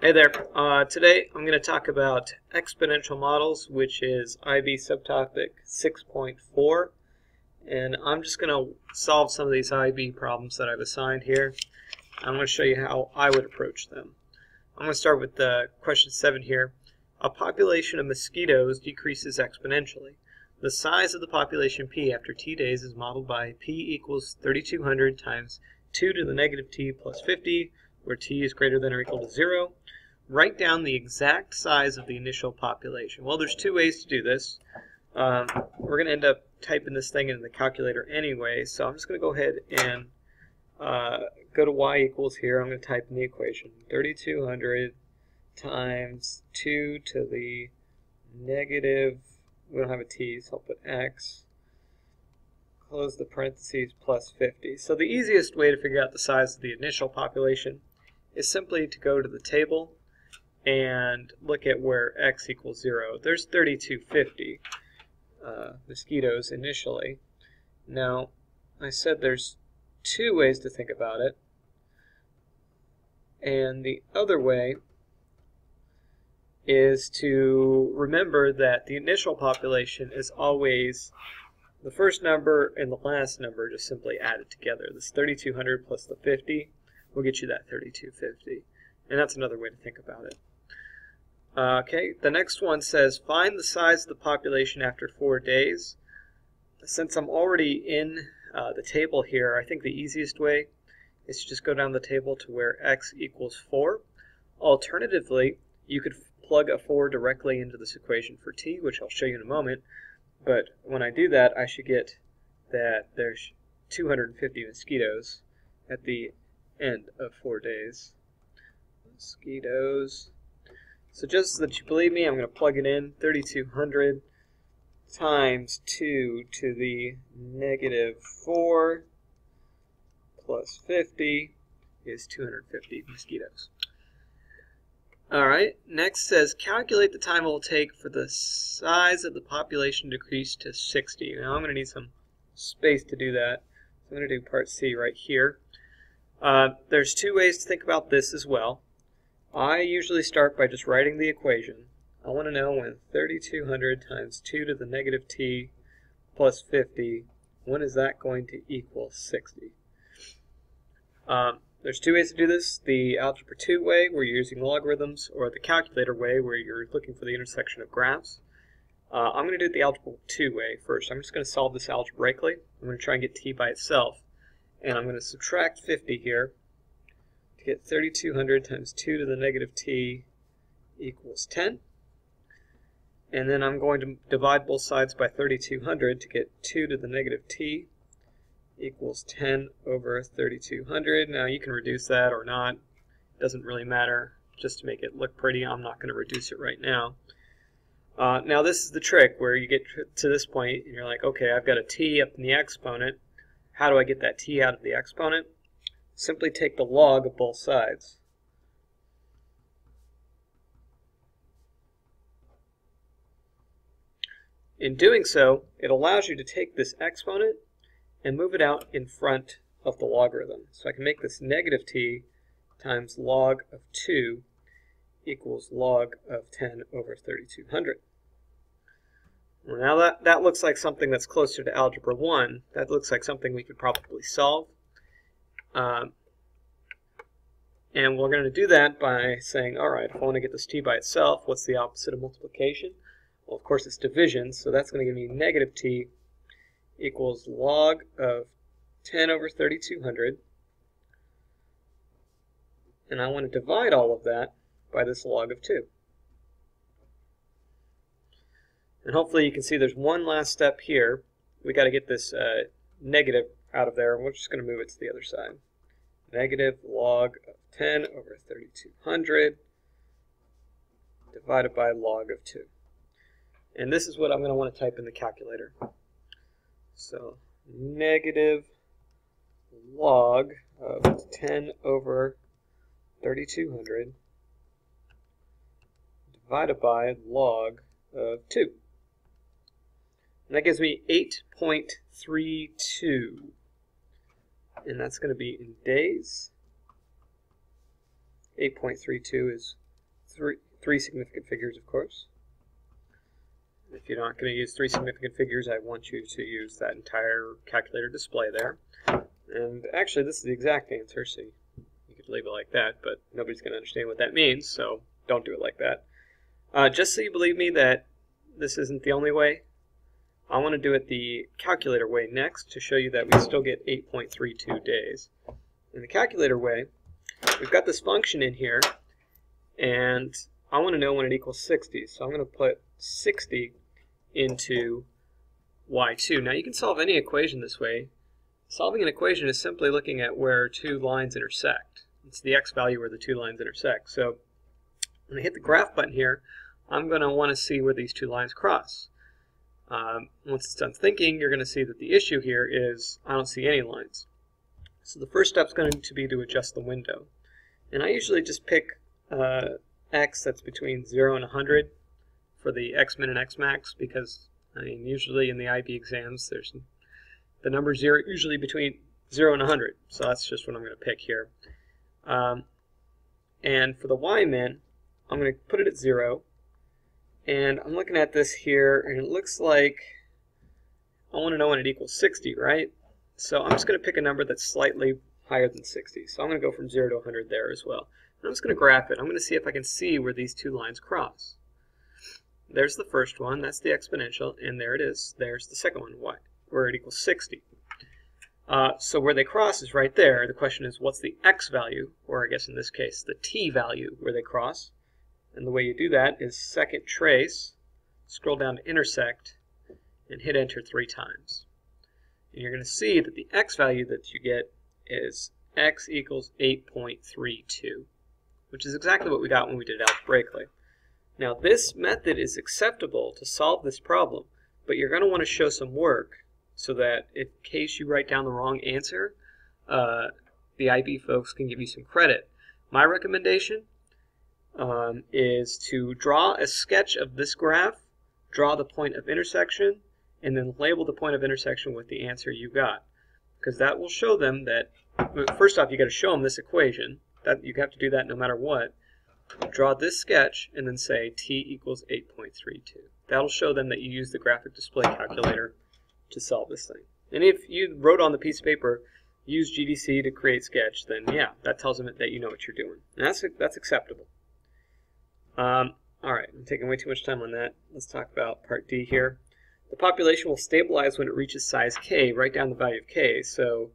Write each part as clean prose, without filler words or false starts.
Hey there. Today I'm going to talk about exponential models, which is IB Subtopic 6.4, and I'm just going to solve some of these IB problems that I've assigned here. I'm going to show you how I would approach them. I'm going to start with question 7 here. A population of mosquitoes decreases exponentially. The size of the population P after T days is modeled by P equals 3200 times 2 to the negative T plus 50, where T is greater than or equal to 0. Write down the exact size of the initial population. Well, there's two ways to do this. We're going to end up typing this thing in the calculator anyway, so I'm just going to go ahead and go to y equals here. I'm going to type in the equation. 3200 times 2 to the negative, we don't have a t, so I'll put x, close the parentheses, plus 50. So the easiest way to figure out the size of the initial population is simply to go to the table and look at where x equals 0. There's 3250 mosquitoes initially. Now, I said there's two ways to think about it. And the other way is to remember that the initial population is always the first number and the last number just simply added together. This 3200 plus the 50 will get you that 3250. And that's another way to think about it. Okay, the next one says find the size of the population after 4 days. Since I'm already in the table here, I think the easiest way is to just go down the table to where x equals 4. Alternatively, you could plug a 4 directly into this equation for t, which I'll show you in a moment. But when I do that, I should get that there's 250 mosquitoes at the end of 4 days. Mosquitoes. So just so that you believe me, I'm going to plug it in. 3200 times 2 to the negative 4 plus 50 is 250 mosquitoes. Alright, next says calculate the time it will take for the size of the population to decrease to 60. Now I'm going to need some space to do that. So I'm going to do part C right here. There's two ways to think about this as well. I usually start by just writing the equation. I want to know when 3200 times 2 to the negative t plus 50, when is that going to equal 60? There's two ways to do this. The Algebra 2 way, where you're using logarithms, or the calculator way, where you're looking for the intersection of graphs. I'm going to do it the Algebra 2 way first. I'm just going to solve this algebraically. I'm going to try and get t by itself. And I'm going to subtract 50 here to get 3200 times 2 to the negative t equals 10. And then I'm going to divide both sides by 3200 to get 2 to the negative t equals 10 over 3200. Now you can reduce that or not. It doesn't really matter. Just to make it look pretty, I'm not going to reduce it right now. Now this is the trick where you get to this point and you're like, okay, I've got a t up in the exponent. How do I get that t out of the exponent? Simply take the log of both sides. In doing so, it allows you to take this exponent and move it out in front of the logarithm. So I can make this negative t times log of 2 equals log of 10 over 3200. Well, now that looks like something that's closer to Algebra 1. That looks like something we could probably solve. And we're going to do that by saying, all right, if I want to get this t by itself, what's the opposite of multiplication? Well, of course, it's division, so that's going to give me negative t equals log of 10 over 3200. And I want to divide all of that by this log of 2. And hopefully you can see there's one last step here. We got to get this negative out of there, and we're just going to move it to the other side. Negative log of 10 over 3200 divided by log of 2. And this is what I'm going to want to type in the calculator. So negative log of 10 over 3200 divided by log of 2. And that gives me 8.32. And that's going to be in days. 8.32 is three significant figures, of course. If you're not going to use three significant figures, I want you to use that entire calculator display there. And actually, this is the exact answer, so you could leave it like that, but nobody's going to understand what that means, so don't do it like that. Just so you believe me that this isn't the only way, I want to do it the calculator way next to show you that we still get 8.32 days. In the calculator way, we've got this function in here, and I want to know when it equals 60, so I'm going to put 60 into y2. Now you can solve any equation this way. Solving an equation is simply looking at where two lines intersect. It's the x value where the two lines intersect. So when I hit the graph button here, I'm going to want to see where these two lines cross. Once it's done thinking, you're going to see that the issue here is I don't see any lines. So the first step is going to be to adjust the window. And I usually just pick x that's between 0 and 100 for the x-min and x-max, because I mean, usually in the IB exams the numbers are usually between 0 and 100, so that's just what I'm going to pick here. And for the y-min, I'm going to put it at 0, and I'm looking at this here, and it looks like I want to know when it equals 60, right? So I'm just going to pick a number that's slightly higher than 60. So I'm going to go from 0 to 100 there as well. And I'm just going to graph it. I'm going to see if I can see where these two lines cross. There's the first one, that's the exponential, and there it is. There's the second one, y, where it equals 60. So where they cross is right there. The question is, what's the x value, or I guess in this case, the t value where they cross? And the way you do that is second trace, scroll down to intersect, and hit enter 3 times. And you're going to see that the x value that you get is x equals 8.32, which is exactly what we got when we did algebraically. Now this method is acceptable to solve this problem, but you're going to want to show some work so that in case you write down the wrong answer, the IB folks can give you some credit. My recommendation is to draw a sketch of this graph, draw the point of intersection, and then label the point of intersection with the answer you got. Because that will show them that, first off, you got to show them this equation. That you have to do that no matter what. Draw this sketch and then say t equals 8.32. That'll show them that you used the graphic display calculator to solve this thing. And if you wrote on the piece of paper, use GDC to create sketch, then yeah, that tells them that you know what you're doing. And that's acceptable. Alright, I'm taking way too much time on that. Let's talk about part D here. The population will stabilize when it reaches size k. Write down the value of k. So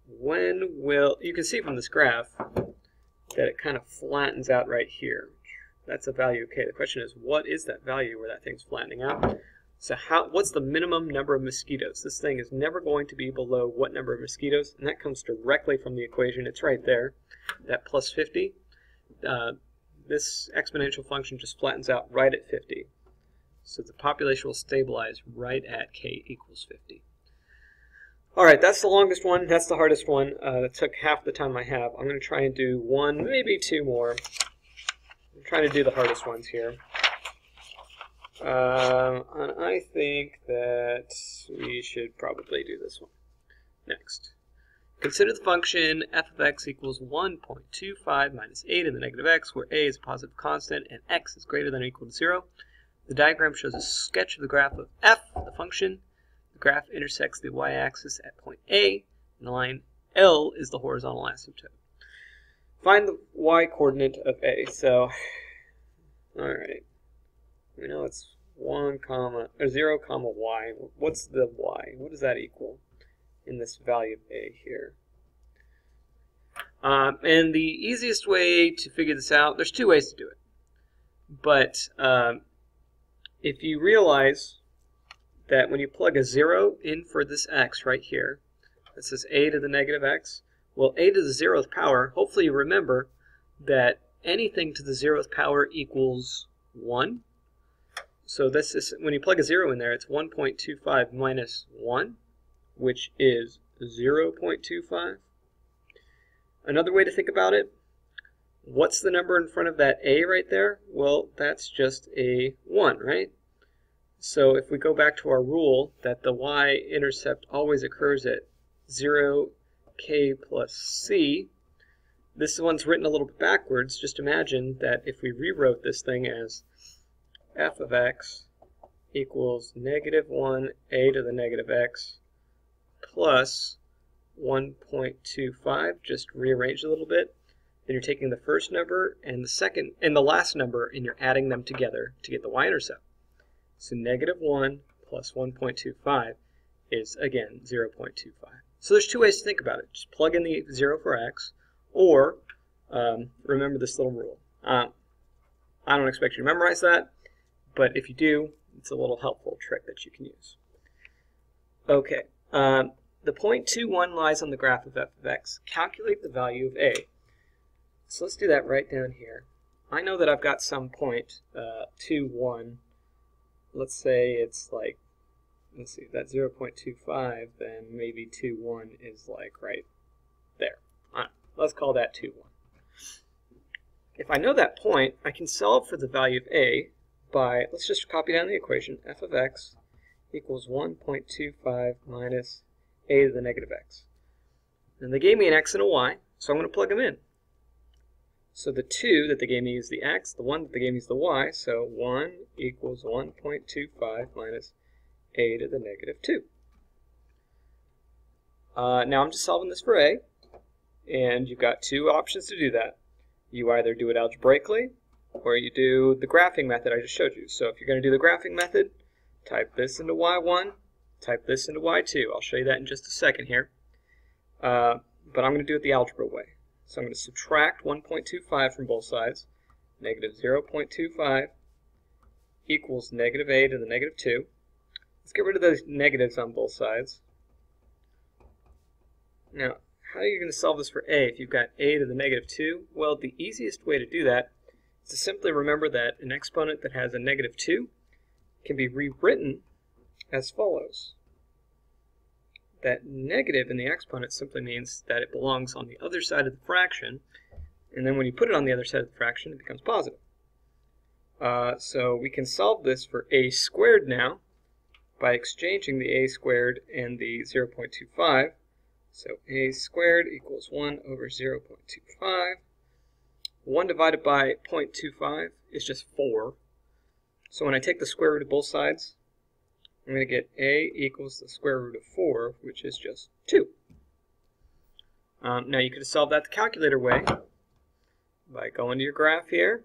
when will, you can see from this graph that it kind of flattens out right here. That's a value of k. The question is, what is that value where that thing's flattening out? So what's the minimum number of mosquitoes? This thing is never going to be below what number of mosquitoes? And that comes directly from the equation. It's right there, that plus 50. This exponential function just flattens out right at 50. So the population will stabilize right at k equals 50. Alright, that's the longest one. That's the hardest one. That took half the time I have. I'm going to try and do one, maybe two more. I'm trying to do the hardest ones here. And I think that we should probably do this one next. Consider the function f of x equals 1.25 minus a to the negative x, where a is a positive constant and x is greater than or equal to 0. The diagram shows a sketch of the graph of f, the function. The graph intersects the y-axis at point A, and the line L is the horizontal asymptote. Find the y-coordinate of A. So, alright. We know it's 0, y. What's the y? What does that equal in this value of A here? And the easiest way to figure this out, there's two ways to do it. But if you realize that when you plug a 0 in for this x right here, that says a to the negative x, well, a to the 0th power, hopefully you remember that anything to the 0th power equals 1. So this is, when you plug a 0 in there, it's 1.25 minus 1, which is 0.25. Another way to think about it, what's the number in front of that a right there? Well, that's just a 1, right? So if we go back to our rule that the y-intercept always occurs at 0, k plus c, this one's written a little bit backwards. Just imagine that if we rewrote this thing as f of x equals negative 1 a to the negative x plus 1.25, just rearrange it a little bit. Then you're taking the first number and the second and the last number and you're adding them together to get the y-intercept. So negative 1 plus 1.25 is, again, 0.25. So there's two ways to think about it. Just plug in the 0 for x, or remember this little rule. I don't expect you to memorize that, but if you do, it's a little helpful trick that you can use. Okay, the 0.21 lies on the graph of f of x. Calculate the value of a. So let's do that right down here. I know that I've got some point, 21. Let's say it's like, let's see, that's 0.25, then maybe 2.1 is like right there. Let's call that 2.1. If I know that point, I can solve for the value of a by, let's just copy down the equation, f of x equals 1.25 minus a to the negative x. And they gave me an x and a y, so I'm going to plug them in. So the 2 that they gave me is the x, the 1 that they gave me is the y, so 1 equals 1.25 minus a to the negative 2. Now I'm just solving this for a, and you've got two options to do that. You either do it algebraically, or you do the graphing method I just showed you. So if you're going to do the graphing method, type this into y1, type this into y2. I'll show you that in just a second here. But I'm going to do it the algebra way. So I'm going to subtract 1.25 from both sides. Negative 0.25 equals negative a to the negative 2. Let's get rid of those negatives on both sides. Now, how are you going to solve this for a if you've got a to the negative 2? Well, the easiest way to do that is to simply remember that an exponent that has a negative 2 can be rewritten as follows. That negative in the exponent simply means that it belongs on the other side of the fraction, and then when you put it on the other side of the fraction, it becomes positive. So we can solve this for a squared now by exchanging the a squared and the 0.25. So a squared equals 1 over 0.25. 1 divided by 0.25 is just 4. So when I take the square root of both sides, I'm going to get a equals the square root of 4, which is just 2. Now you could have solved that the calculator way by going to your graph here,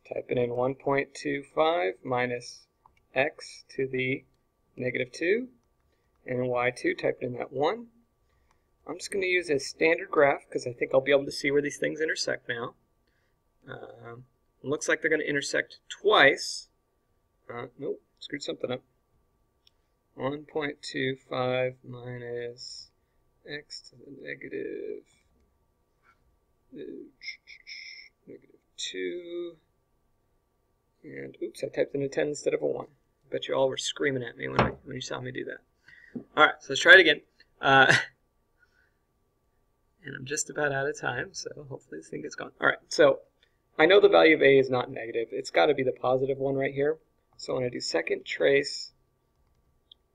typing in 1.25 minus x to the negative 2, and y2, typing in that 1. I'm just going to use a standard graph because I think I'll be able to see where these things intersect now. It looks like they're going to intersect twice. Nope, screwed something up. 1.25 minus x to the negative 2. And oops, I typed in a 10 instead of a 1. Bet you all were screaming at me when you saw me do that. Alright, so let's try it again. And I'm just about out of time, so hopefully this thing gets going. Alright, so I know the value of a is not negative. It's got to be the positive one right here. So when I do second trace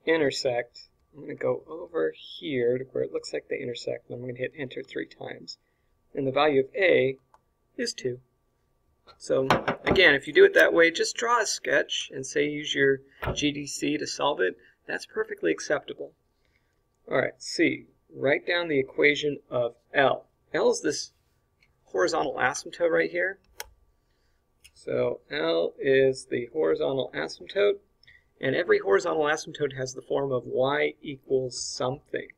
intersect, I'm going to go over here to where it looks like they intersect, and I'm going to hit enter 3 times. And the value of a is 2. So again, if you do it that way, just draw a sketch and say use your GDC to solve it. That's perfectly acceptable. Alright, C. Write down the equation of L. L is this horizontal asymptote right here. So L is the horizontal asymptote, and every horizontal asymptote has the form of y equals something.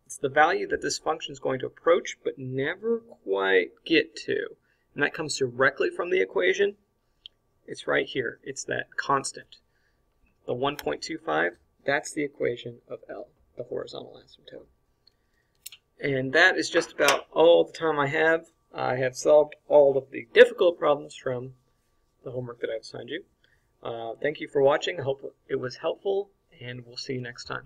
It's the value that this function is going to approach but never quite get to. And that comes directly from the equation. It's right here. It's that constant. The 1.25, that's the equation of L, the horizontal asymptote. And that is just about all the time I have. I have solved all of the difficult problems from the homework that I've assigned you. Thank you for watching. I hope it was helpful, and we'll see you next time.